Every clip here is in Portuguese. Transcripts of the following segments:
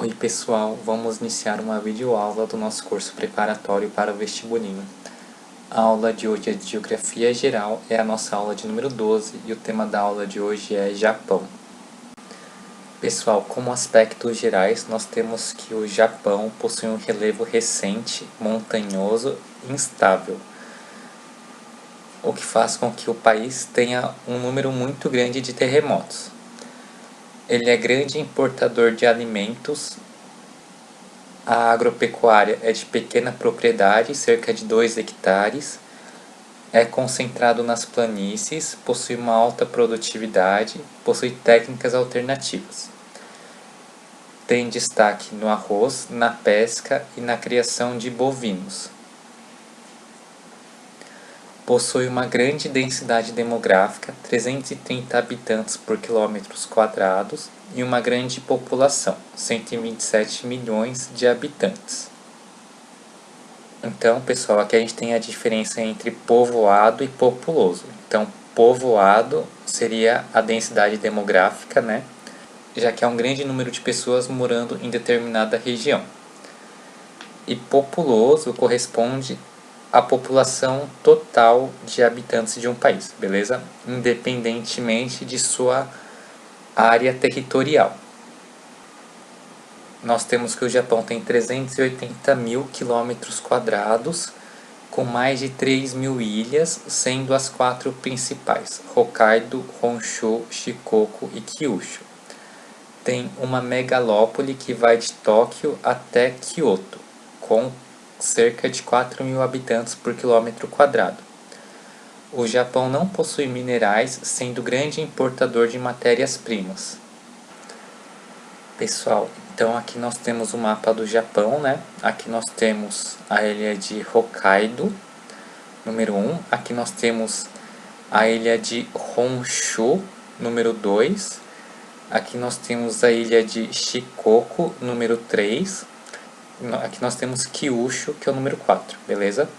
Oi pessoal, vamos iniciar uma videoaula do nosso curso preparatório para o vestibulinho. A aula de hoje é de Geografia Geral, é a nossa aula de número 12 e o tema da aula de hoje é Japão. Pessoal, como aspectos gerais, nós temos que o Japão possui um relevo recente, montanhoso e instável, o que faz com que o país tenha um número muito grande de terremotos. Ele é grande importador de alimentos. A agropecuária é de pequena propriedade, cerca de 2 hectares, é concentrado nas planícies, possui uma alta produtividade, possui técnicas alternativas. Tem destaque no arroz, na pesca e na criação de bovinos. Possui uma grande densidade demográfica, 330 habitantes por quilômetros quadrados, e uma grande população, 127 milhões de habitantes. Então, pessoal, aqui a gente tem a diferença entre povoado e populoso. Então, povoado seria a densidade demográfica, né? Já que há um grande número de pessoas morando em determinada região. E populoso corresponde à população total de habitantes de um país, beleza? Independentemente de sua área territorial. Nós temos que o Japão tem 380 mil quilômetros quadrados, com mais de 3 mil ilhas, sendo as 4 principais, Hokkaido, Honshu, Shikoku e Kyushu. Tem uma megalópole que vai de Tóquio até Kyoto, com cerca de 4 mil habitantes por quilômetro quadrado. O Japão não possui minerais, sendo grande importador de matérias-primas. Pessoal, então aqui nós temos o mapa do Japão, né? Aqui nós temos a ilha de Hokkaido, número 1. Aqui nós temos a ilha de Honshu, número 2. Aqui nós temos a ilha de Shikoku, número 3. Aqui nós temos Kyushu, que é o número 4, beleza?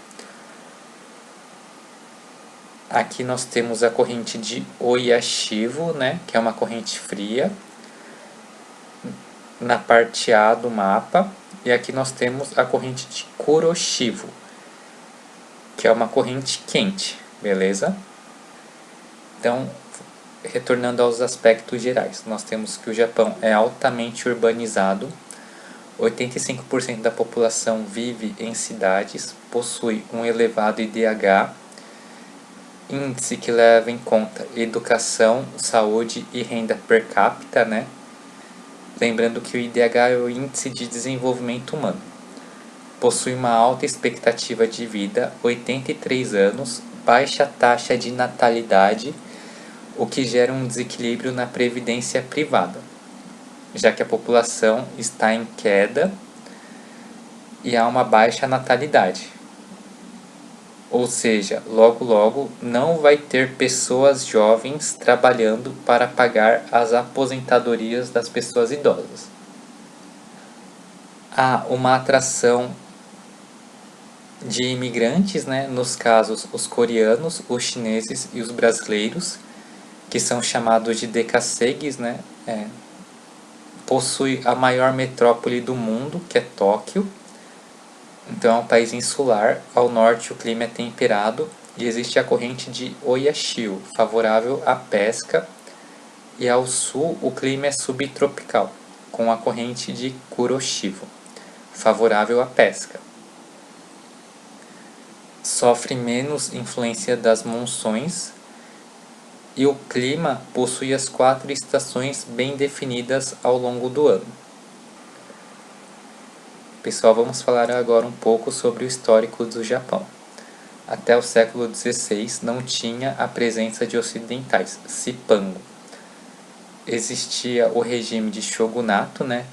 Aqui nós temos a corrente de Oyashivo, né? Que é uma corrente fria, na parte A do mapa. E aqui nós temos a corrente de Kuroshivo, que é uma corrente quente, beleza? Então, retornando aos aspectos gerais, nós temos que o Japão é altamente urbanizado, 85% da população vive em cidades, possui um elevado IDH, índice que leva em conta educação, saúde e renda per capita, né? Lembrando que o IDH é o Índice de Desenvolvimento Humano. Possui uma alta expectativa de vida, 83 anos, baixa taxa de natalidade, o que gera um desequilíbrio na previdência privada, já que a população está em queda e há uma baixa natalidade. Ou seja, logo não vai ter pessoas jovens trabalhando para pagar as aposentadorias das pessoas idosas. Há uma atração de imigrantes, né? Nos casos, os coreanos, os chineses e os brasileiros, que são chamados de decacegues, né? Possui a maior metrópole do mundo, que é Tóquio. Então é um país insular, ao norte o clima é temperado e existe a corrente de Oyashio, favorável à pesca, e ao sul o clima é subtropical, com a corrente de Kuroshivo, favorável à pesca. Sofre menos influência das monções e o clima possui as 4 estações bem definidas ao longo do ano. Pessoal, vamos falar agora um pouco sobre o histórico do Japão. Até o século XVI não tinha a presença de ocidentais, cipango. Existia o regime de shogunato, né?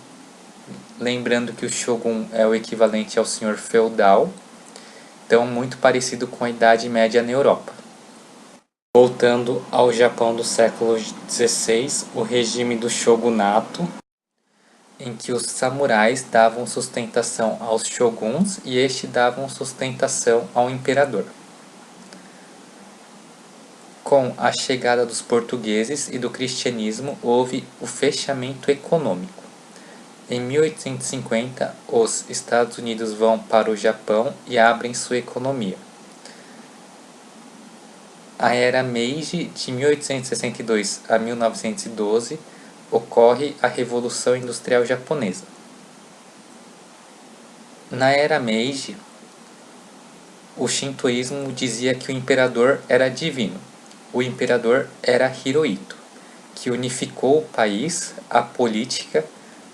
Lembrando que o shogun é o equivalente ao senhor feudal, então muito parecido com a Idade Média na Europa. Voltando ao Japão do século XVI, o regime do shogunato, em que os samurais davam sustentação aos shoguns e estes davam sustentação ao imperador. Com a chegada dos portugueses e do cristianismo, houve o fechamento econômico. Em 1850, os Estados Unidos vão para o Japão e abrem sua economia. A era Meiji, de 1862 a 1912, ocorre a Revolução Industrial Japonesa. Na era Meiji, o shintoísmo dizia que o imperador era divino. O imperador era Hirohito, que unificou o país, a política,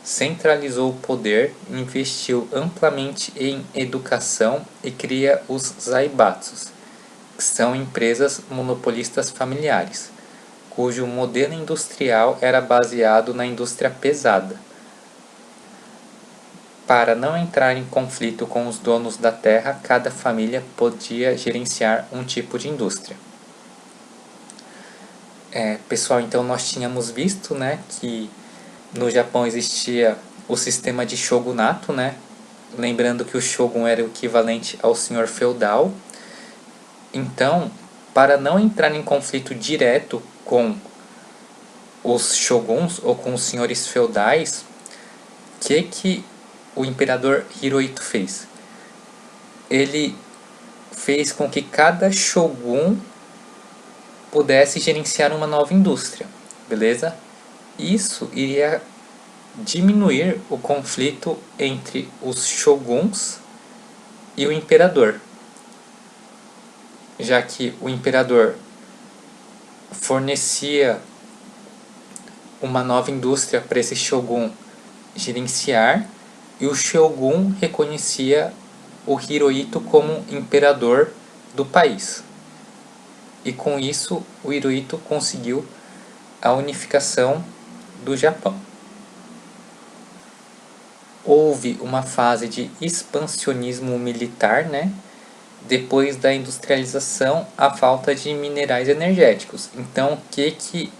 centralizou o poder, investiu amplamente em educação e cria os zaibatsus, que são empresas monopolistas familiares, cujo modelo industrial era baseado na indústria pesada. Para não entrar em conflito com os donos da terra, cada família podia gerenciar um tipo de indústria. Pessoal, então nós tínhamos visto, né, que no Japão existia o sistema de shogunato, né? Lembrando que o shogun era o equivalente ao senhor feudal. Então, para não entrar em conflito direto com os shoguns ou com os senhores feudais, que o imperador Hirohito fez? Ele fez com que cada shogun pudesse gerenciar uma nova indústria, beleza? Isso iria diminuir o conflito entre os shoguns e o imperador, já que o imperador fornecia uma nova indústria para esse shogun gerenciar e o shogun reconhecia o Hirohito como imperador do país. E com isso o Hirohito conseguiu a unificação do Japão. Houve uma fase de expansionismo militar, né? Depois da industrialização, a falta de minerais energéticos. Então, o que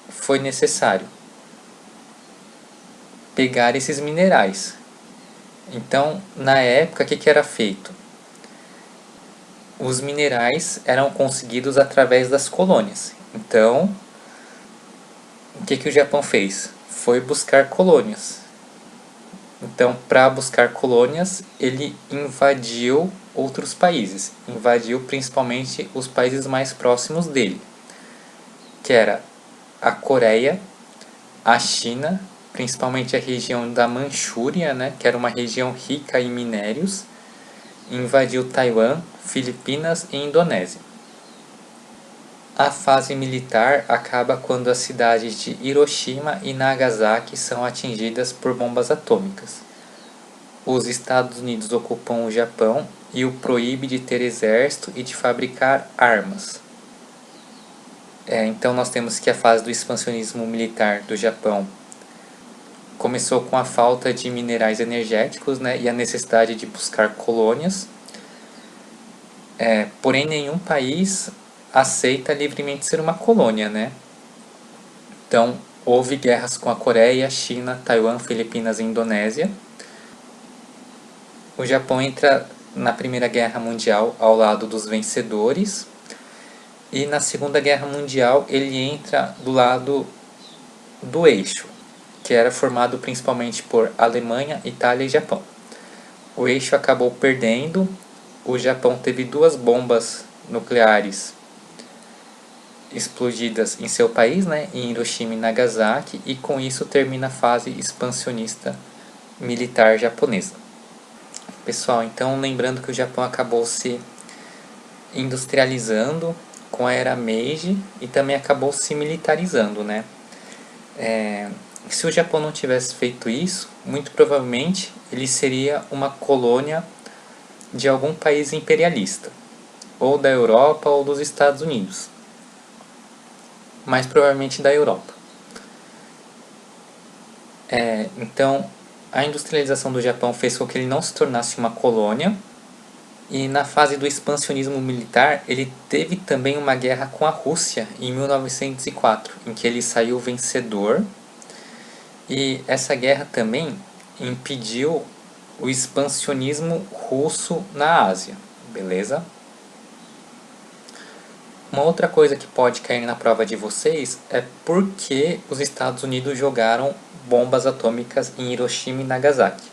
foi necessário? Pegar esses minerais. Então, na época, o que era feito? Os minerais eram conseguidos através das colônias. Então, o que o Japão fez? Foi buscar colônias. Então, para buscar colônias, ele invadiu outros países. Invadiu principalmente os países mais próximos dele, que era a Coreia, a China, principalmente a região da Manchúria, né, que era uma região rica em minérios. Invadiu Taiwan, Filipinas e Indonésia. A fase militar acaba quando as cidades de Hiroshima e Nagasaki são atingidas por bombas atômicas. Os Estados Unidos ocupam o Japão e o proíbe de ter exército e de fabricar armas. Então nós temos que a fase do expansionismo militar do Japão começou com a falta de minerais energéticos, né, e a necessidade de buscar colônias. Porém, nenhum país aceita livremente ser uma colônia, né? Então, houve guerras com a Coreia, China, Taiwan, Filipinas e Indonésia. O Japão entra na Primeira Guerra Mundial ao lado dos vencedores. E na Segunda Guerra Mundial ele entra do lado do eixo, que era formado principalmente por Alemanha, Itália e Japão. O eixo acabou perdendo. O Japão teve 2 bombas nucleares explodidas em seu país, né, em Hiroshima e Nagasaki, e com isso termina a fase expansionista militar japonesa. Pessoal, então lembrando que o Japão acabou se industrializando com a era Meiji e também acabou se militarizando, né? Se o Japão não tivesse feito isso, muito provavelmente ele seria uma colônia de algum país imperialista, ou da Europa ou dos Estados Unidos, mais provavelmente da Europa. Então, a industrialização do Japão fez com que ele não se tornasse uma colônia, e na fase do expansionismo militar, ele teve também uma guerra com a Rússia em 1904, em que ele saiu vencedor, e essa guerra também impediu o expansionismo russo na Ásia, beleza? Uma outra coisa que pode cair na prova de vocês é por que os Estados Unidos jogaram bombas atômicas em Hiroshima e Nagasaki.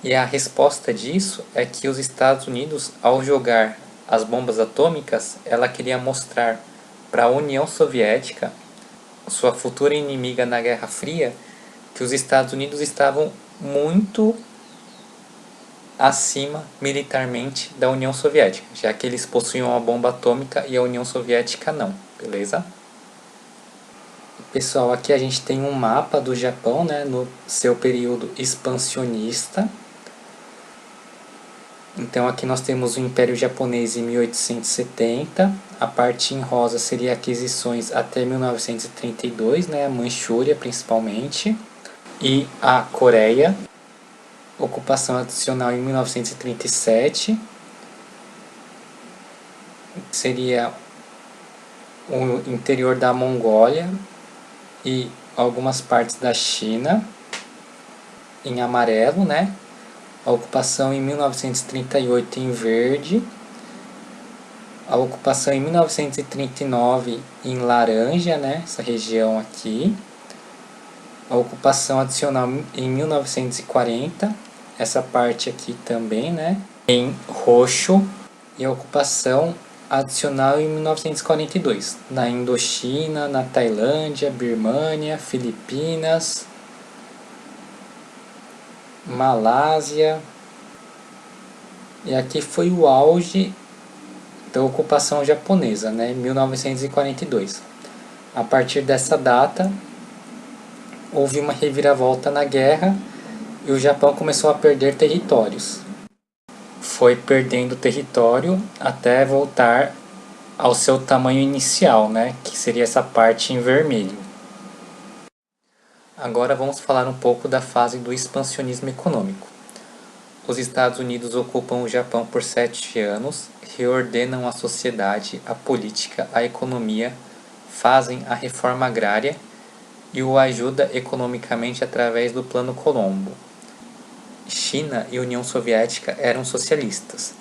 E a resposta disso é que os Estados Unidos, ao jogar as bombas atômicas, ela queria mostrar para a União Soviética, sua futura inimiga na Guerra Fria, que os Estados Unidos estavam muito acima militarmente da União Soviética, já que eles possuíam uma bomba atômica e a União Soviética não, beleza? Pessoal, aqui a gente tem um mapa do Japão, né, no seu período expansionista. Então aqui nós temos o Império Japonês em 1870, a parte em rosa seria aquisições até 1932, né, a Manchúria principalmente, e a Coreia, ocupação adicional em 1937, seria o interior da Mongólia e algumas partes da China, em amarelo, né? A ocupação em 1938 em verde, a ocupação em 1939 em laranja, né? Essa região aqui, a ocupação adicional em 1940, essa parte aqui também, né? Em roxo, e a ocupação adicional em 1942, na Indochina, na Tailândia, Birmânia, Filipinas, Malásia. E aqui foi o auge da ocupação japonesa, né, em 1942. A partir dessa data, houve uma reviravolta na guerra e o Japão começou a perder territórios. Foi perdendo território até voltar ao seu tamanho inicial, né, que seria essa parte em vermelho. Agora vamos falar um pouco da fase do expansionismo econômico. Os Estados Unidos ocupam o Japão por 7 anos, reordenam a sociedade, a política, a economia, fazem a reforma agrária e o ajuda economicamente através do Plano Colombo. China e União Soviética eram socialistas.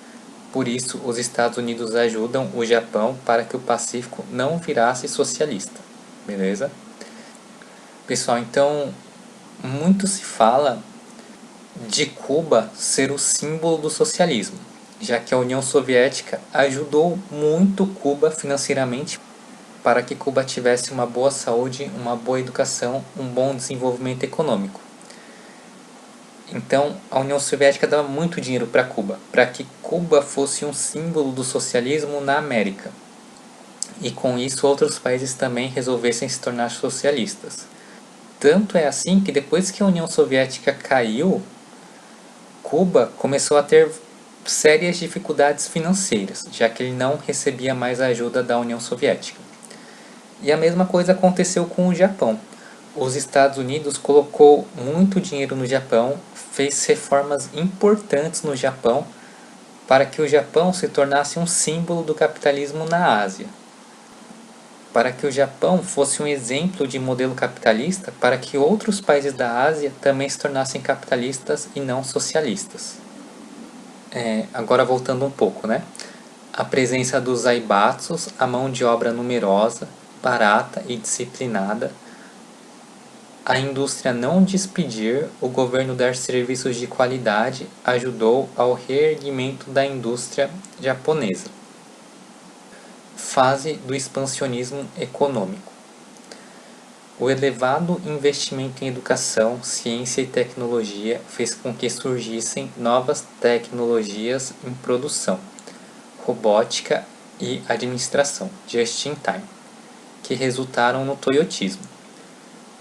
Por isso, os Estados Unidos ajudam o Japão para que o Pacífico não virasse socialista. Beleza? Pessoal, então, muito se fala de Cuba ser o símbolo do socialismo, já que a União Soviética ajudou muito Cuba financeiramente para que Cuba tivesse uma boa saúde, uma boa educação, um bom desenvolvimento econômico. Então, a União Soviética dava muito dinheiro para Cuba, para que Cuba fosse um símbolo do socialismo na América. E com isso, outros países também resolvessem se tornar socialistas. Tanto é assim que depois que a União Soviética caiu, Cuba começou a ter sérias dificuldades financeiras, já que ele não recebia mais a ajuda da União Soviética. E a mesma coisa aconteceu com o Japão. Os Estados Unidos colocou muito dinheiro no Japão, fez reformas importantes no Japão para que o Japão se tornasse um símbolo do capitalismo na Ásia. Para que o Japão fosse um exemplo de modelo capitalista para que outros países da Ásia também se tornassem capitalistas e não socialistas. Agora voltando um pouco, né? A presença dos zaibatsus, a mão de obra numerosa, barata e disciplinada, a indústria não despedir, o governo dar serviços de qualidade ajudou ao reerguimento da indústria japonesa. Fase do expansionismo econômico. O elevado investimento em educação, ciência e tecnologia fez com que surgissem novas tecnologias em produção, robótica e administração, just in time, que resultaram no toyotismo.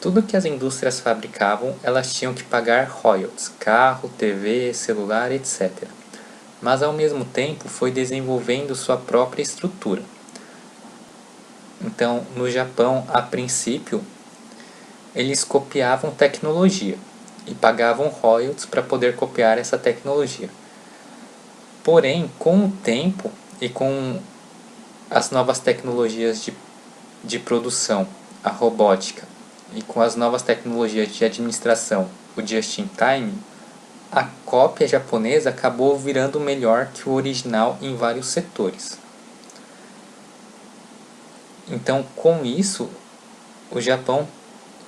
Tudo que as indústrias fabricavam, elas tinham que pagar royalties, carro, TV, celular, etc. Mas ao mesmo tempo foi desenvolvendo sua própria estrutura. Então, no Japão, a princípio, eles copiavam tecnologia e pagavam royalties para poder copiar essa tecnologia. Porém, com o tempo e com as novas tecnologias de produção, a robótica, e com as novas tecnologias de administração, o just-in-time, a cópia japonesa acabou virando melhor que o original em vários setores. Então, com isso, o Japão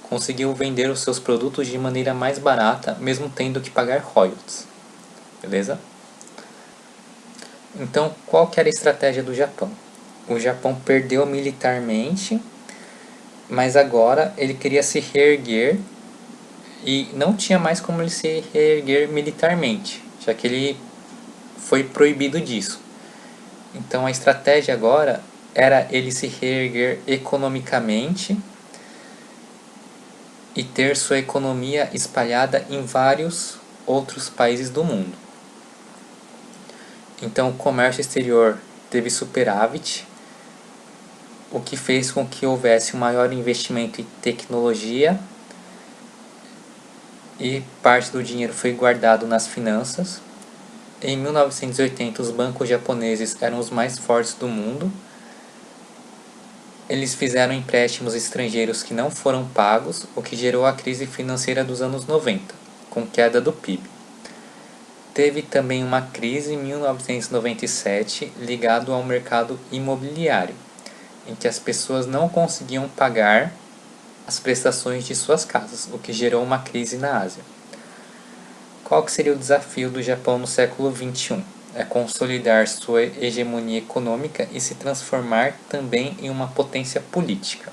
conseguiu vender os seus produtos de maneira mais barata, mesmo tendo que pagar royalties. Beleza? Então, qual que era a estratégia do Japão? O Japão perdeu militarmente, mas agora ele queria se reerguer e não tinha mais como ele se reerguer militarmente, já que ele foi proibido disso. Então a estratégia agora era ele se reerguer economicamente e ter sua economia espalhada em vários outros países do mundo. Então o comércio exterior teve superávit, o que fez com que houvesse um maior investimento em tecnologia e parte do dinheiro foi guardado nas finanças. Em 1980, os bancos japoneses eram os mais fortes do mundo. Eles fizeram empréstimos estrangeiros que não foram pagos, o que gerou a crise financeira dos anos 90, com queda do PIB. Teve também uma crise em 1997 ligado ao mercado imobiliário, em que as pessoas não conseguiam pagar as prestações de suas casas, o que gerou uma crise na Ásia. Qual que seria o desafio do Japão no século XXI? É consolidar sua hegemonia econômica e se transformar também em uma potência política.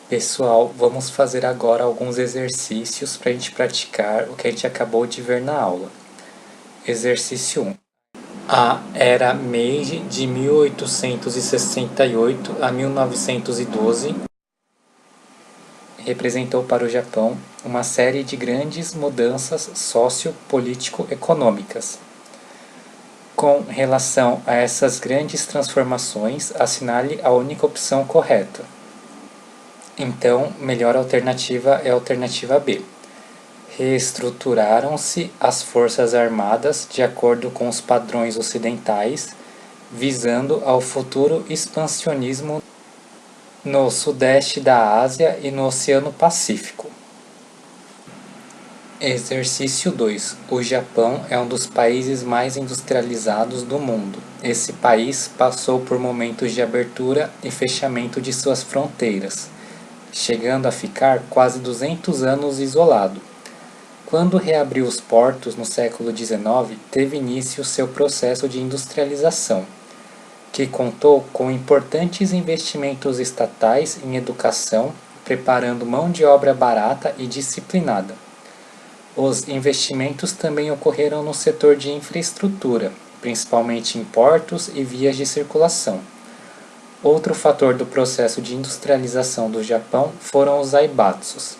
Pessoal, vamos fazer agora alguns exercícios para a gente praticar o que a gente acabou de ver na aula. Exercício 1. A era Meiji de 1868 a 1912 representou para o Japão uma série de grandes mudanças sociopolítico-econômicas. Com relação a essas grandes transformações, assinale a única opção correta. Então, melhor alternativa é a alternativa B. Reestruturaram-se as forças armadas de acordo com os padrões ocidentais, visando ao futuro expansionismo no sudeste da Ásia e no Oceano Pacífico. Exercício 2. O Japão é um dos países mais industrializados do mundo. Esse país passou por momentos de abertura e fechamento de suas fronteiras, chegando a ficar quase 200 anos isolado. Quando reabriu os portos no século XIX, teve início seu processo de industrialização, que contou com importantes investimentos estatais em educação, preparando mão de obra barata e disciplinada. Os investimentos também ocorreram no setor de infraestrutura, principalmente em portos e vias de circulação. Outro fator do processo de industrialização do Japão foram os zaibatsus,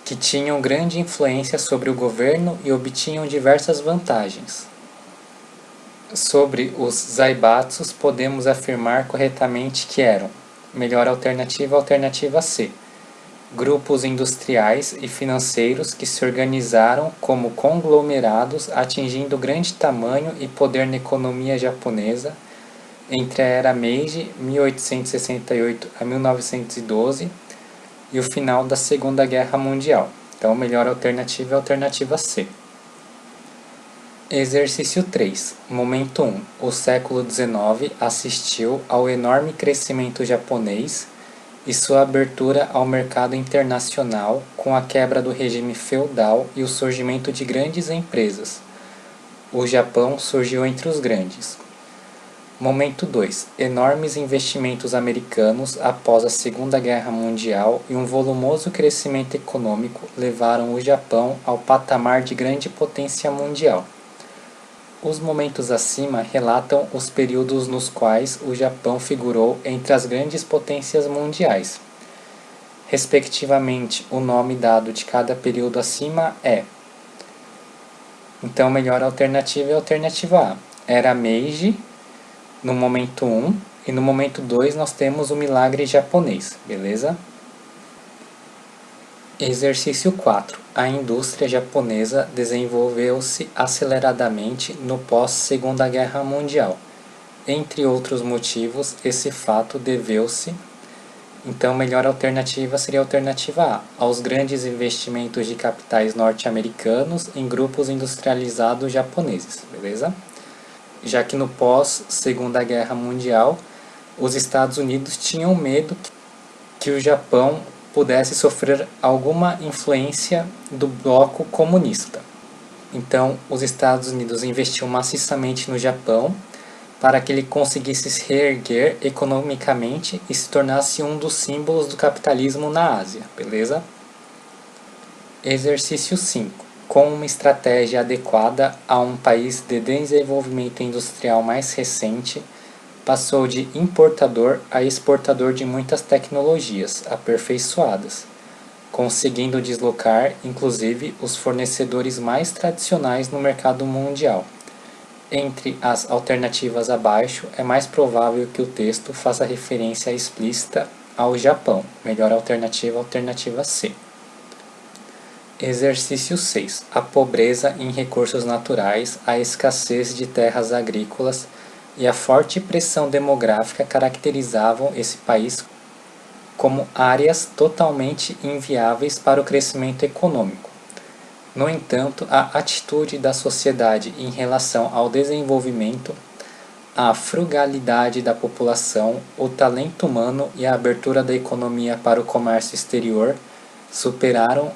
que tinham grande influência sobre o governo e obtinham diversas vantagens. Sobre os zaibatsus, podemos afirmar corretamente que eram: melhor alternativa, alternativa C. Grupos industriais e financeiros que se organizaram como conglomerados, atingindo grande tamanho e poder na economia japonesa entre a era Meiji, 1868 a 1912, e o final da Segunda Guerra Mundial. Então, melhor alternativa é a alternativa C. Exercício 3. Momento 1. O século XIX assistiu ao enorme crescimento japonês e sua abertura ao mercado internacional com a quebra do regime feudal e o surgimento de grandes empresas. O Japão surgiu entre os grandes. Momento 2. Enormes investimentos americanos após a Segunda Guerra Mundial e um volumoso crescimento econômico levaram o Japão ao patamar de grande potência mundial. Os momentos acima relatam os períodos nos quais o Japão figurou entre as grandes potências mundiais. Respectivamente, o nome dado de cada período acima é. Então, melhor alternativa é a alternativa A. Era Meiji, no momento 1, e no momento 2 nós temos o milagre japonês, beleza? Exercício 4. A indústria japonesa desenvolveu-se aceleradamente no pós-Segunda Guerra Mundial. Entre outros motivos, esse fato deveu-se. Então, a melhor alternativa seria a alternativa A, aos grandes investimentos de capitais norte-americanos em grupos industrializados japoneses, beleza? Já que no pós-Segunda Guerra Mundial, os Estados Unidos tinham medo que o Japão pudesse sofrer alguma influência do bloco comunista. Então, os Estados Unidos investiu maciçamente no Japão para que ele conseguisse se reerguer economicamente e se tornasse um dos símbolos do capitalismo na Ásia, beleza? Exercício 5. Com uma estratégia adequada a um país de desenvolvimento industrial mais recente, passou de importador a exportador de muitas tecnologias aperfeiçoadas, conseguindo deslocar, inclusive, os fornecedores mais tradicionais no mercado mundial. Entre as alternativas abaixo, é mais provável que o texto faça referência explícita ao Japão. Melhor alternativa, alternativa C. Exercício 6. A pobreza em recursos naturais, a escassez de terras agrícolas e a forte pressão demográfica caracterizavam esse país como áreas totalmente inviáveis para o crescimento econômico. No entanto, a atitude da sociedade em relação ao desenvolvimento, a frugalidade da população, o talento humano e a abertura da economia para o comércio exterior superaram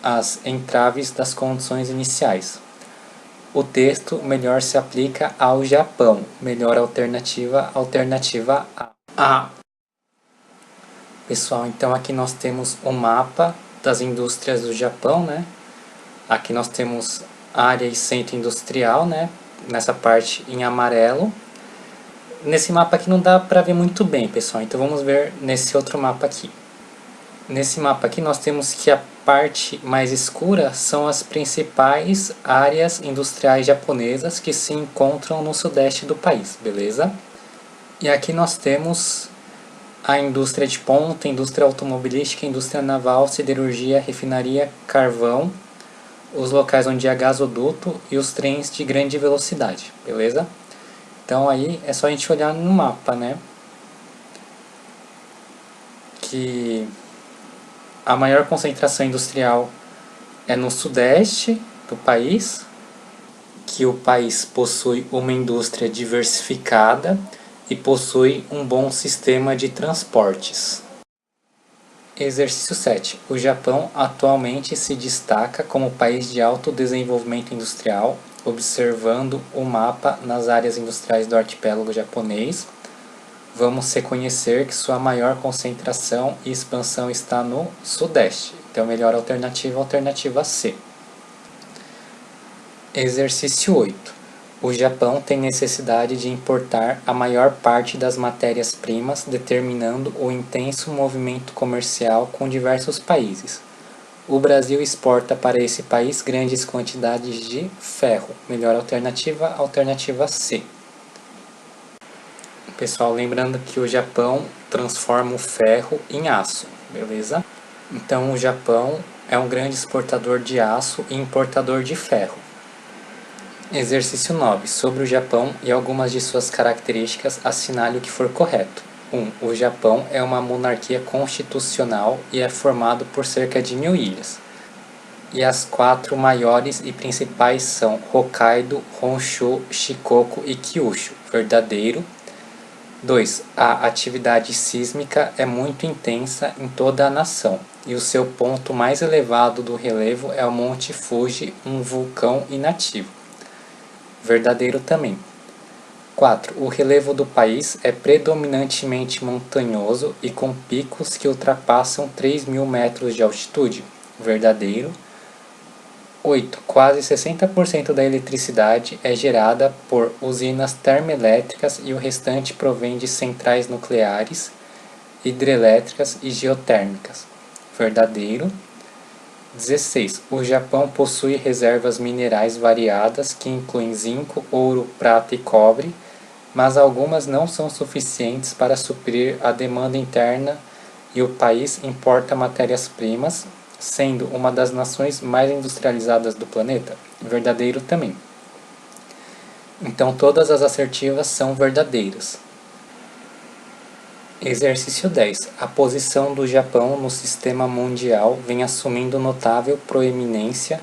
as entraves das condições iniciais. O texto melhor se aplica ao Japão. Melhor alternativa, alternativa A. Pessoal, então aqui nós temos o mapa das indústrias do Japão, né? Aqui nós temos área e centro industrial, né? Nessa parte em amarelo. Nesse mapa aqui não dá para ver muito bem, pessoal. Então vamos ver nesse outro mapa aqui. Nesse mapa aqui nós temos que a parte mais escura são as principais áreas industriais japonesas que se encontram no sudeste do país, beleza? E aqui nós temos a indústria de ponta, indústria automobilística, indústria naval, siderurgia, refinaria, carvão, os locais onde há gasoduto e os trens de grande velocidade, beleza? Então aí é só a gente olhar no mapa, né? Que a maior concentração industrial é no sudeste do país, que o país possui uma indústria diversificada e possui um bom sistema de transportes. Exercício 7. O Japão atualmente se destaca como país de alto desenvolvimento industrial, observando o mapa nas áreas industriais do arquipélago japonês. Vamos reconhecer que sua maior concentração e expansão está no sudeste. Então, melhor alternativa, alternativa C. Exercício 8. O Japão tem necessidade de importar a maior parte das matérias-primas, determinando o intenso movimento comercial com diversos países. O Brasil exporta para esse país grandes quantidades de ferro. Melhor alternativa, alternativa C. Pessoal, lembrando que o Japão transforma o ferro em aço, beleza? Então o Japão é um grande exportador de aço e importador de ferro. Exercício 9. Sobre o Japão e algumas de suas características, assinale o que for correto. 1. O Japão é uma monarquia constitucional e é formado por cerca de 1000 ilhas. E as 4 maiores e principais são Hokkaido, Honshu, Shikoku e Kyushu. Verdadeiro. 2. A atividade sísmica é muito intensa em toda a nação, e o seu ponto mais elevado do relevo é o Monte Fuji, um vulcão inativo. Verdadeiro também. 4. O relevo do país é predominantemente montanhoso e com picos que ultrapassam 3.000 metros de altitude. Verdadeiro. 8. Quase 60% da eletricidade é gerada por usinas termoelétricas e o restante provém de centrais nucleares, hidrelétricas e geotérmicas. Verdadeiro. 16. O Japão possui reservas minerais variadas que incluem zinco, ouro, prata e cobre, mas algumas não são suficientes para suprir a demanda interna e o país importa matérias-primas, sendo uma das nações mais industrializadas do planeta. Verdadeiro também. Então todas as assertivas são verdadeiras. Exercício 10. A posição do Japão no sistema mundial vem assumindo notável proeminência,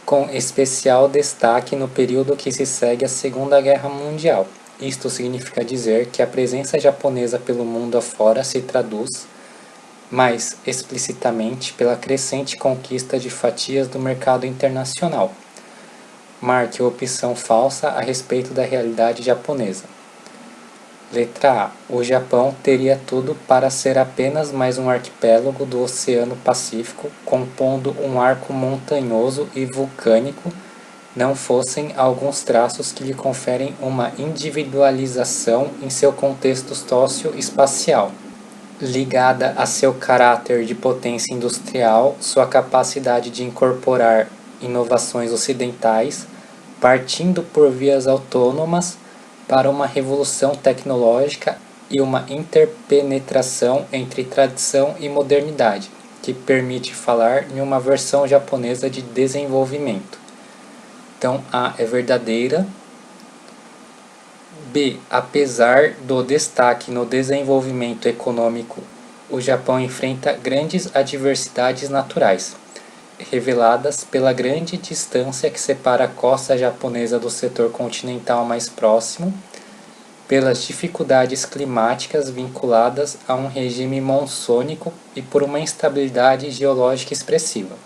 com especial destaque no período que se segue à Segunda Guerra Mundial. isto significa dizer que a presença japonesa pelo mundo afora se traduz mais explicitamente pela crescente conquista de fatias do mercado internacional. Marque a opção falsa a respeito da realidade japonesa. Letra A. O Japão teria tudo para ser apenas mais um arquipélago do Oceano Pacífico, compondo um arco montanhoso e vulcânico, não fossem alguns traços que lhe conferem uma individualização em seu contexto sócio-espacial, ligada a seu caráter de potência industrial, sua capacidade de incorporar inovações ocidentais, partindo por vias autônomas para uma revolução tecnológica e uma interpenetração entre tradição e modernidade, que permite falar em uma versão japonesa de desenvolvimento. Então, A é verdadeira. B. Apesar do destaque no desenvolvimento econômico, o Japão enfrenta grandes adversidades naturais, reveladas pela grande distância que separa a costa japonesa do setor continental mais próximo, pelas dificuldades climáticas vinculadas a um regime monsônico e por uma instabilidade geológica expressiva.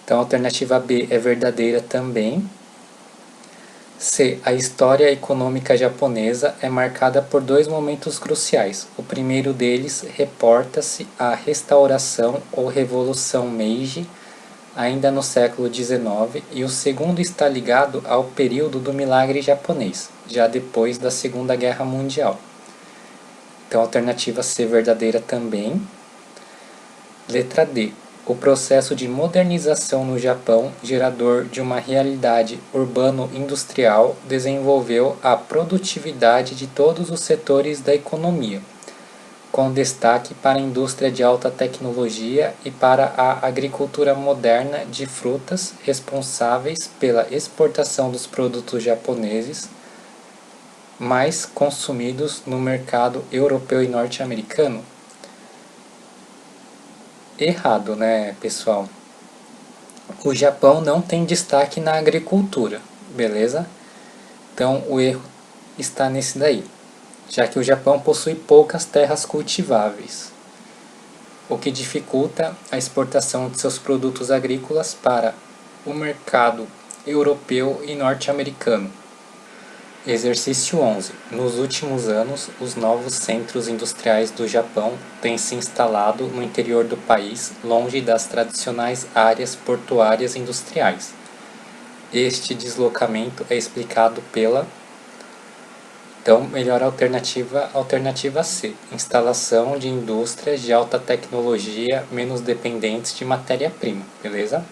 Então, a alternativa B é verdadeira também. C. A história econômica japonesa é marcada por dois momentos cruciais. O primeiro deles reporta-se à restauração ou Revolução Meiji, ainda no século XIX, e o segundo está ligado ao período do milagre japonês, já depois da Segunda Guerra Mundial. Então, a alternativa C verdadeira também. Letra D. O processo de modernização no Japão, gerador de uma realidade urbano-industrial, desenvolveu a produtividade de todos os setores da economia, com destaque para a indústria de alta tecnologia e para a agricultura moderna de frutas, responsáveis pela exportação dos produtos japoneses mais consumidos no mercado europeu e norte-americano. Errado, né, pessoal? O Japão não tem destaque na agricultura, beleza? Então, o erro está nesse daí, já que o Japão possui poucas terras cultiváveis, o que dificulta a exportação de seus produtos agrícolas para o mercado europeu e norte-americano. Exercício 11. Nos últimos anos, os novos centros industriais do Japão têm se instalado no interior do país, longe das tradicionais áreas portuárias industriais. Este deslocamento é explicado pela... Então, melhor alternativa C. Instalação de indústrias de alta tecnologia menos dependentes de matéria-prima, beleza?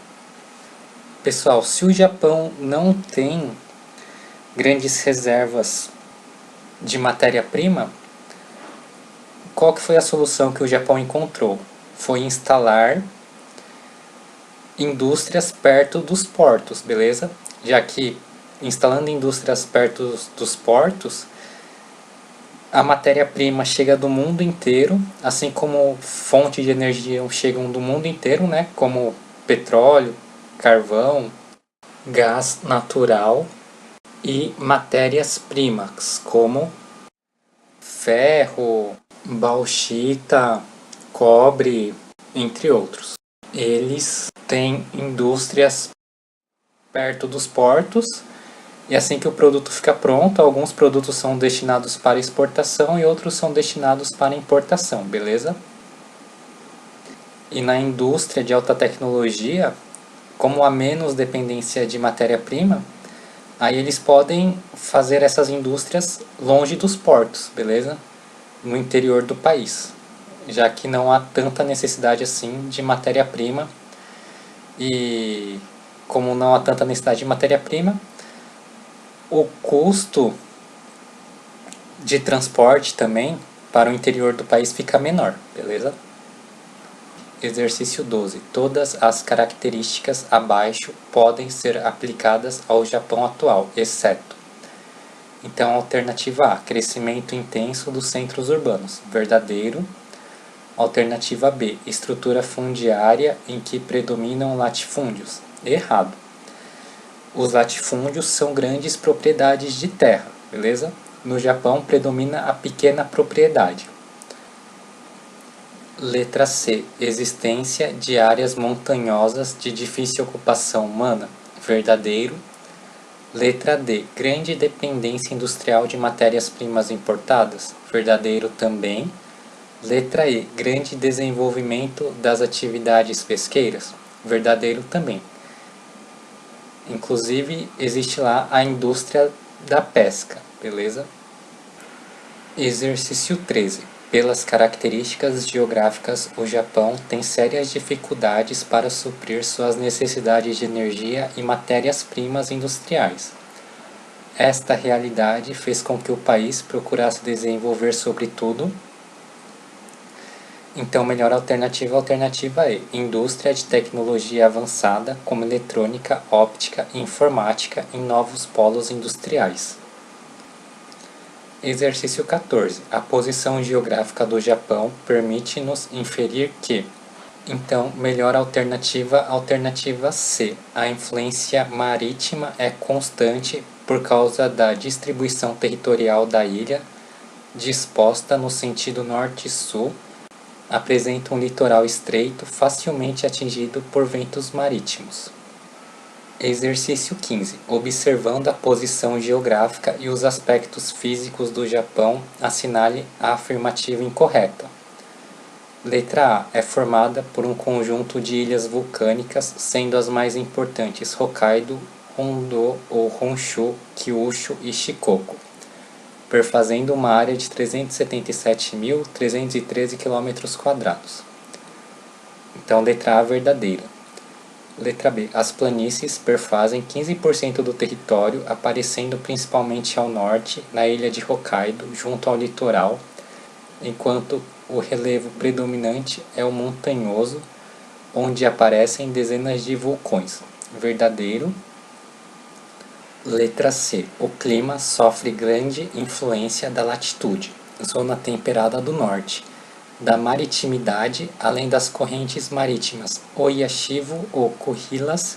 Pessoal, se o Japão não tem grandes reservas de matéria-prima, qual que foi a solução que o Japão encontrou? Foi instalar indústrias perto dos portos, beleza? Já que instalando indústrias perto dos portos, a matéria-prima chega do mundo inteiro, assim como fontes de energia chegam do mundo inteiro, né? Como petróleo, carvão, gás natural e matérias-primas, como ferro, bauxita, cobre, entre outros. Eles têm indústrias perto dos portos e assim que o produto fica pronto, alguns produtos são destinados para exportação e outros são destinados para importação, beleza? E na indústria de alta tecnologia, como há menos dependência de matéria-prima, aí eles podem fazer essas indústrias longe dos portos, beleza? No interior do país, já que não há tanta necessidade assim de matéria-prima. E como não há tanta necessidade de matéria-prima, o custo de transporte também para o interior do país fica menor, beleza? Exercício 12. Todas as características abaixo podem ser aplicadas ao Japão atual, exceto. Então, alternativa A, crescimento intenso dos centros urbanos, verdadeiro. Alternativa B, estrutura fundiária em que predominam latifúndios, errado. Os latifúndios são grandes propriedades de terra, beleza? No Japão predomina a pequena propriedade. Letra C. Existência de áreas montanhosas de difícil ocupação humana. Verdadeiro. Letra D. Grande dependência industrial de matérias-primas importadas. Verdadeiro também. Letra E. Grande desenvolvimento das atividades pesqueiras. Verdadeiro também. Inclusive, existe lá a indústria da pesca, beleza? Exercício 13. Pelas características geográficas, o Japão tem sérias dificuldades para suprir suas necessidades de energia e matérias-primas industriais. Esta realidade fez com que o país procurasse desenvolver sobretudo. Então, melhor alternativa E. Indústria de tecnologia avançada, como eletrônica, óptica e informática em novos polos industriais. Exercício 14. A posição geográfica do Japão permite-nos inferir que. Então, melhor alternativa C. A influência marítima é constante por causa da distribuição territorial da ilha, disposta no sentido norte-sul, apresenta um litoral estreito facilmente atingido por ventos marítimos. Exercício 15. Observando a posição geográfica e os aspectos físicos do Japão, assinale a afirmativa incorreta. Letra A. É formada por um conjunto de ilhas vulcânicas, sendo as mais importantes Hokkaido, Hondo ou Honshu, Kyushu e Shikoku, perfazendo uma área de 377.313 km². Então, letra A verdadeira. Letra B. As planícies perfazem 15% do território, aparecendo principalmente ao norte, na ilha de Hokkaido, junto ao litoral, enquanto o relevo predominante é o montanhoso, onde aparecem dezenas de vulcões. Verdadeiro. Letra C. O clima sofre grande influência da latitude, zona temperada do norte, da maritimidade, além das correntes marítimas Oyashivo ou Kuhilas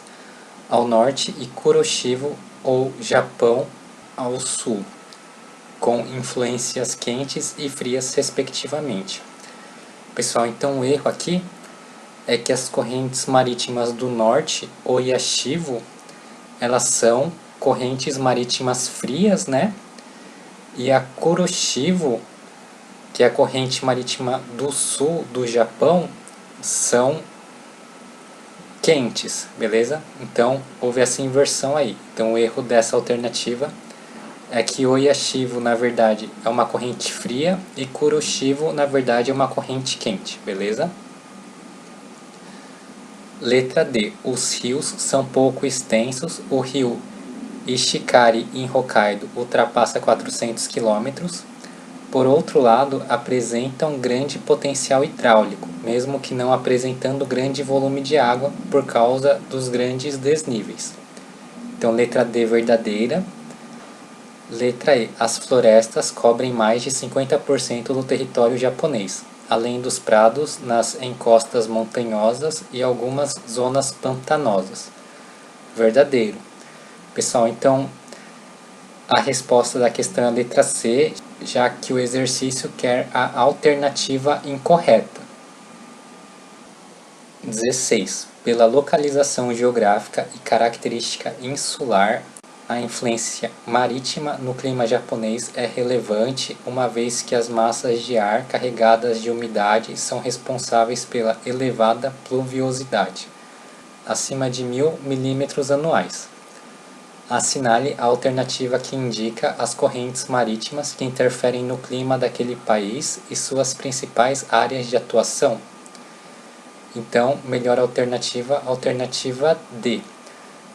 ao norte e Kuroshivo ou Japão ao sul, com influências quentes e frias respectivamente. Pessoal, então o erro aqui é que as correntes marítimas do norte, Oyashivo, elas são correntes marítimas frias, né? E a Kuroshivo, que é a corrente marítima do sul do Japão, são quentes, beleza? Então, houve essa inversão aí. Então, o erro dessa alternativa é que Oyashivo, na verdade, é uma corrente fria e Kuroshivo, na verdade, é uma corrente quente, beleza? Letra D. Os rios são pouco extensos. O rio Ishikari, em Hokkaido, ultrapassa 400 km. Por outro lado, apresentam grande potencial hidráulico, mesmo que não apresentando grande volume de água por causa dos grandes desníveis. Então, letra D verdadeira. Letra E. As florestas cobrem mais de 50% do território japonês, além dos prados nas encostas montanhosas e algumas zonas pantanosas. Verdadeiro. Pessoal, então a resposta da questão é a letra C, já que o exercício quer a alternativa incorreta. 16. Pela localização geográfica e característica insular, a influência marítima no clima japonês é relevante, uma vez que as massas de ar carregadas de umidade são responsáveis pela elevada pluviosidade, acima de 1.000 milímetros anuais. Assinale a alternativa que indica as correntes marítimas que interferem no clima daquele país e suas principais áreas de atuação. Então, melhor alternativa D.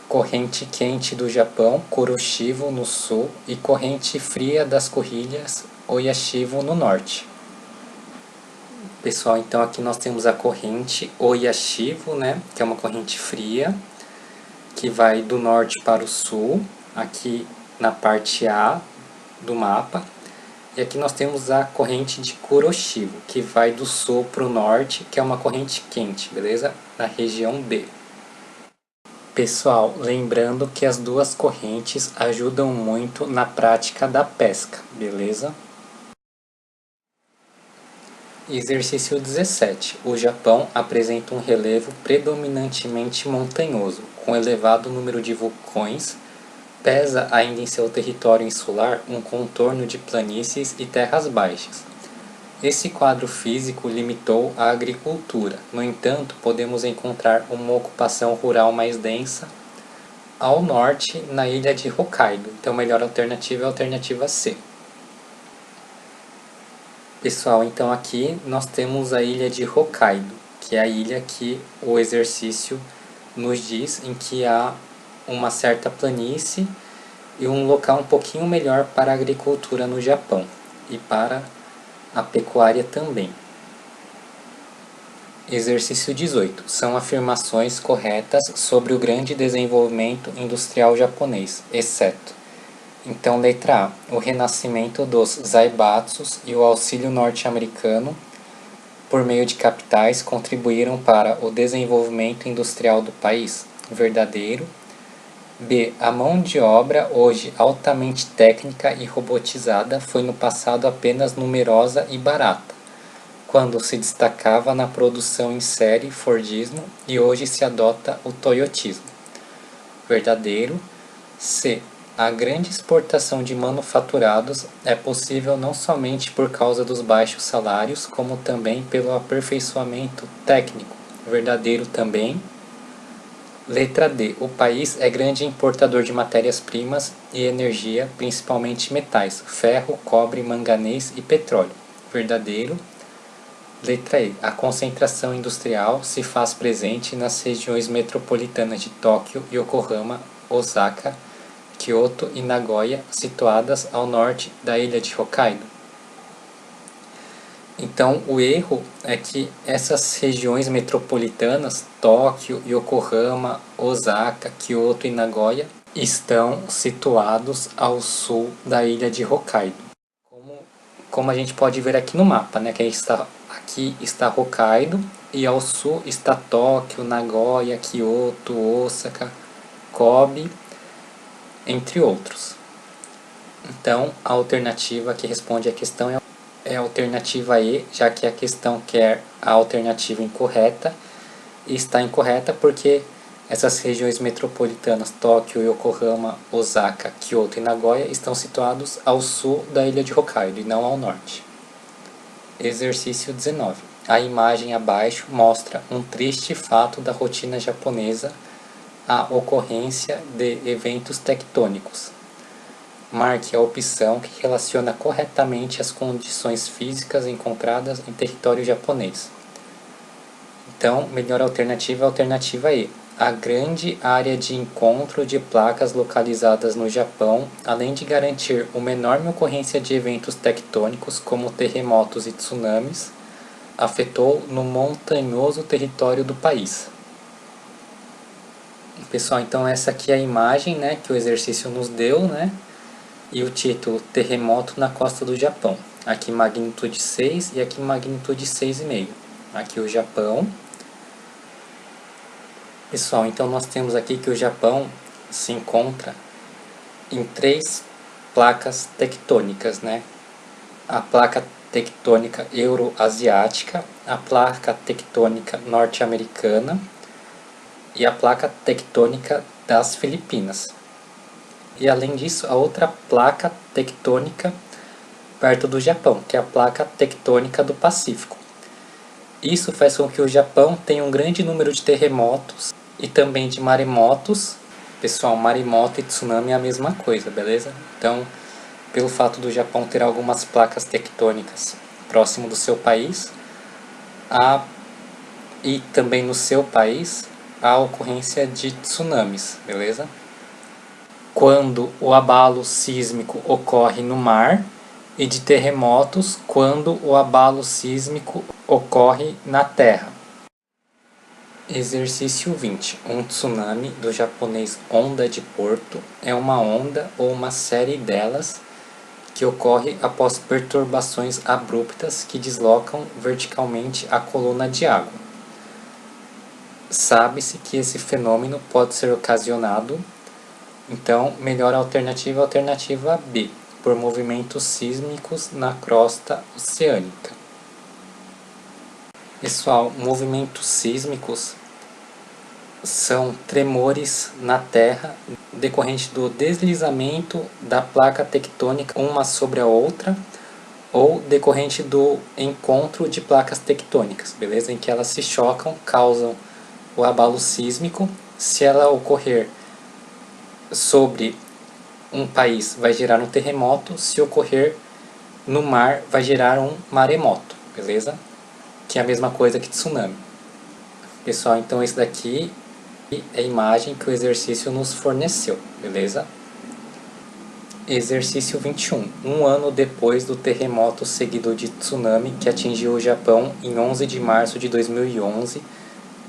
Corrente quente do Japão, Kuroshivo no sul, e corrente fria das Kuhilas, Oyashivo no norte. Pessoal, então aqui nós temos a corrente Oyashivo, né, que é uma corrente fria, que vai do norte para o sul, aqui na parte A do mapa. E aqui nós temos a corrente de Kuroshivo, que vai do sul para o norte, que é uma corrente quente, beleza? Na região B. Pessoal, lembrando que as duas correntes ajudam muito na prática da pesca, beleza? Exercício 17. O Japão apresenta um relevo predominantemente montanhoso, com elevado número de vulcões, pesa ainda em seu território insular um contorno de planícies e terras baixas. Esse quadro físico limitou a agricultura, no entanto, podemos encontrar uma ocupação rural mais densa ao norte, na ilha de Hokkaido. Então, a melhor alternativa é a alternativa C. Pessoal, então aqui nós temos a ilha de Hokkaido, que é a ilha que o exercício nos diz em que há uma certa planície e um local um pouquinho melhor para a agricultura no Japão e para a pecuária também. Exercício 18. São afirmações corretas sobre o grande desenvolvimento industrial japonês, exceto. Então, letra A. O renascimento dos zaibatsus e o auxílio norte-americano, por meio de capitais, contribuíram para o desenvolvimento industrial do país. Verdadeiro. B. A mão de obra, hoje altamente técnica e robotizada, foi no passado apenas numerosa e barata, quando se destacava na produção em série Fordismo e hoje se adota o Toyotismo. Verdadeiro. C. A grande exportação de manufaturados é possível não somente por causa dos baixos salários, como também pelo aperfeiçoamento técnico. Verdadeiro também. Letra D. O país é grande importador de matérias-primas e energia, principalmente metais, ferro, cobre, manganês e petróleo. Verdadeiro. Letra E. A concentração industrial se faz presente nas regiões metropolitanas de Tóquio, Yokohama, Osaka, Kyoto e Nagoya, situadas ao norte da ilha de Hokkaido. Então, o erro é que essas regiões metropolitanas, Tóquio, Yokohama, Osaka, Kyoto e Nagoya, estão situados ao sul da ilha de Hokkaido. Como a gente pode ver aqui no mapa, né, que aqui está Hokkaido e ao sul está Tóquio, Nagoya, Kyoto, Osaka, Kobe, entre outros. Então, a alternativa que responde à questão é a alternativa E, já que a questão quer a alternativa incorreta, e está incorreta porque essas regiões metropolitanas, Tóquio, Yokohama, Osaka, Kyoto e Nagoya, estão situados ao sul da ilha de Hokkaido e não ao norte. Exercício 19. A imagem abaixo mostra um triste fato da rotina japonesa, a ocorrência de eventos tectônicos. Marque a opção que relaciona corretamente as condições físicas encontradas em território japonês. Então, melhor alternativa é a alternativa E. A grande área de encontro de placas localizadas no Japão, além de garantir uma enorme ocorrência de eventos tectônicos como terremotos e tsunamis, afetou no montanhoso território do país. Pessoal, então essa aqui é a imagem, né, que o exercício nos deu, né? E o título, terremoto na costa do Japão. Aqui magnitude 6 e aqui magnitude 6,5. Aqui o Japão. Pessoal, então nós temos aqui que o Japão se encontra em 3 placas tectônicas, né? A placa tectônica euroasiática, a placa tectônica norte-americana e a placa tectônica das Filipinas. E além disso, a outra placa tectônica perto do Japão, que é a placa tectônica do Pacífico. Isso faz com que o Japão tenha um grande número de terremotos e também de maremotos. Pessoal, maremoto e tsunami é a mesma coisa, beleza? Então, pelo fato do Japão ter algumas placas tectônicas próximo do seu país, e também no seu país, a ocorrência de tsunamis, beleza? Quando o abalo sísmico ocorre no mar, e de terremotos quando o abalo sísmico ocorre na terra. Exercício 20. Um tsunami, do japonês onda de porto, é uma onda ou uma série delas que ocorre após perturbações abruptas que deslocam verticalmente a coluna de água. sabe-se que esse fenômeno pode ser ocasionado, então, melhor alternativa, alternativa B, por movimentos sísmicos na crosta oceânica. Pessoal, movimentos sísmicos são tremores na Terra decorrente do deslizamento da placa tectônica uma sobre a outra ou decorrente do encontro de placas tectônicas, beleza? Em que elas se chocam, causam o abalo sísmico. Se ela ocorrer sobre um país, vai gerar um terremoto. Se ocorrer no mar, vai gerar um maremoto, beleza? Que é a mesma coisa que tsunami. Pessoal, então esse daqui é a imagem que o exercício nos forneceu, beleza? Exercício 21. Um ano depois do terremoto seguido de tsunami que atingiu o Japão em 11 de março de 2011,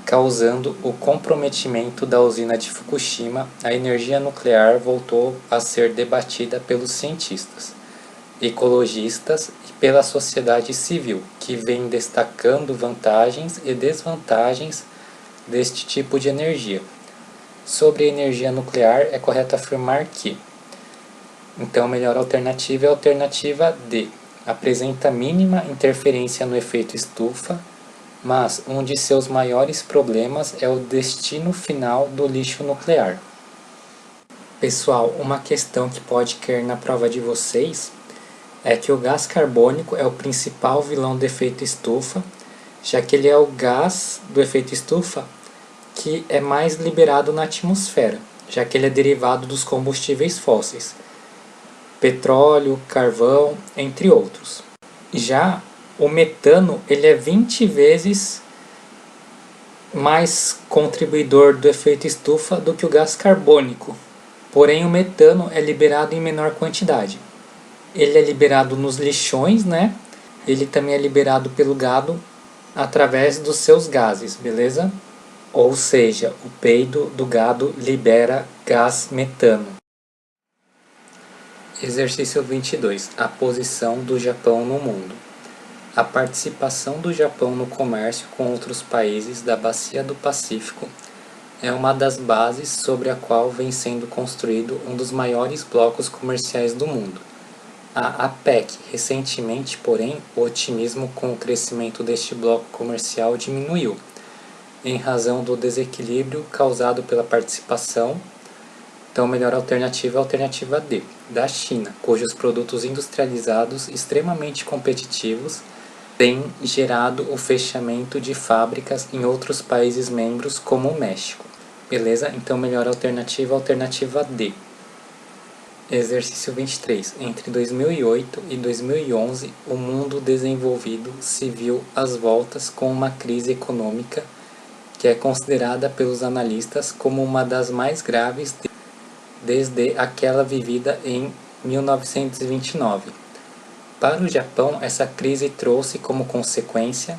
causando o comprometimento da usina de Fukushima, a energia nuclear voltou a ser debatida pelos cientistas, ecologistas e pela sociedade civil, que vem destacando vantagens e desvantagens deste tipo de energia. Sobre a energia nuclear, é correto afirmar que, então, a melhor alternativa é a alternativa D. Apresenta mínima interferência no efeito estufa, mas um de seus maiores problemas é o destino final do lixo nuclear. Pessoal, uma questão que pode cair na prova de vocês é que o gás carbônico é o principal vilão do efeito estufa, já que ele é o gás do efeito estufa que é mais liberado na atmosfera, já que ele é derivado dos combustíveis fósseis, petróleo, carvão, entre outros. Já o metano ele é 20 vezes mais contribuidor do efeito estufa do que o gás carbônico. Porém, o metano é liberado em menor quantidade. Ele é liberado nos lixões, né? Ele também é liberado pelo gado através dos seus gases, beleza? Ou seja, o peido do gado libera gás metano. Exercício 22. A posição do Japão no mundo. A participação do Japão no comércio com outros países da Bacia do Pacífico é uma das bases sobre a qual vem sendo construído um dos maiores blocos comerciais do mundo, a APEC. Recentemente, porém, o otimismo com o crescimento deste bloco comercial diminuiu, em razão do desequilíbrio causado pela participação. Então, a melhor alternativa é a alternativa D, da China, cujos produtos industrializados extremamente competitivos têm gerado o fechamento de fábricas em outros países membros, como o México. Beleza? Então, a melhor alternativa é a alternativa D. Exercício 23. Entre 2008 e 2011, o mundo desenvolvido se viu às voltas com uma crise econômica que é considerada pelos analistas como uma das mais graves desde aquela vivida em 1929. Para o Japão, essa crise trouxe como consequência,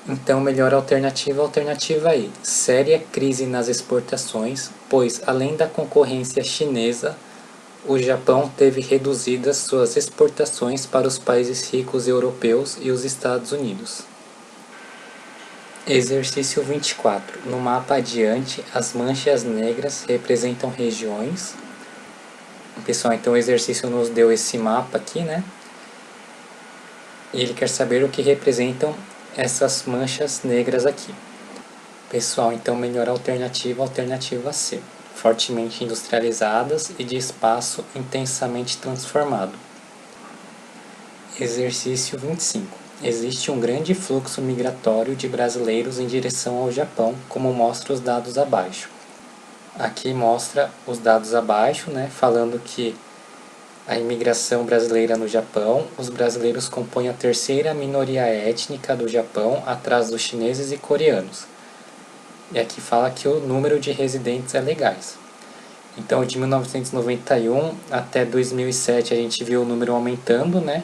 então, melhor alternativa, alternativa E, séria crise nas exportações, pois além da concorrência chinesa, o Japão teve reduzidas suas exportações para os países ricos europeus e os Estados Unidos. Exercício 24. No mapa adiante, as manchas negras representam regiões. Pessoal, então o exercício nos deu esse mapa aqui, né? E ele quer saber o que representam essas manchas negras aqui. Pessoal, então melhor alternativa, alternativa C. Fortemente industrializadas e de espaço intensamente transformado. Exercício 25. Existe um grande fluxo migratório de brasileiros em direção ao Japão, como mostra os dados abaixo. Aqui mostra os dados abaixo, né, falando que a imigração brasileira no Japão, os brasileiros compõem a terceira minoria étnica do Japão, atrás dos chineses e coreanos. E aqui fala que o número de residentes é legais. Então, de 1991 até 2007 a gente viu o número aumentando, né?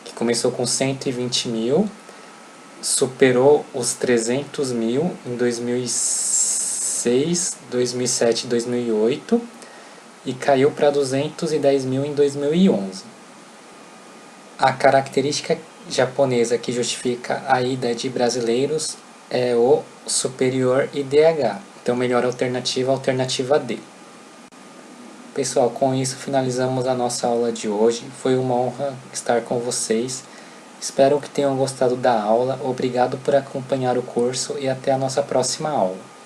Que começou com 120 mil, superou os 300 mil em 2006, 2007 e 2008 e caiu para 210 mil em 2011. A característica japonesa que justifica a ida de brasileiros é o superior e DH. Então, melhor alternativa, alternativa D. Pessoal, com isso finalizamos a nossa aula de hoje. Foi uma honra estar com vocês. Espero que tenham gostado da aula. Obrigado por acompanhar o curso e até a nossa próxima aula.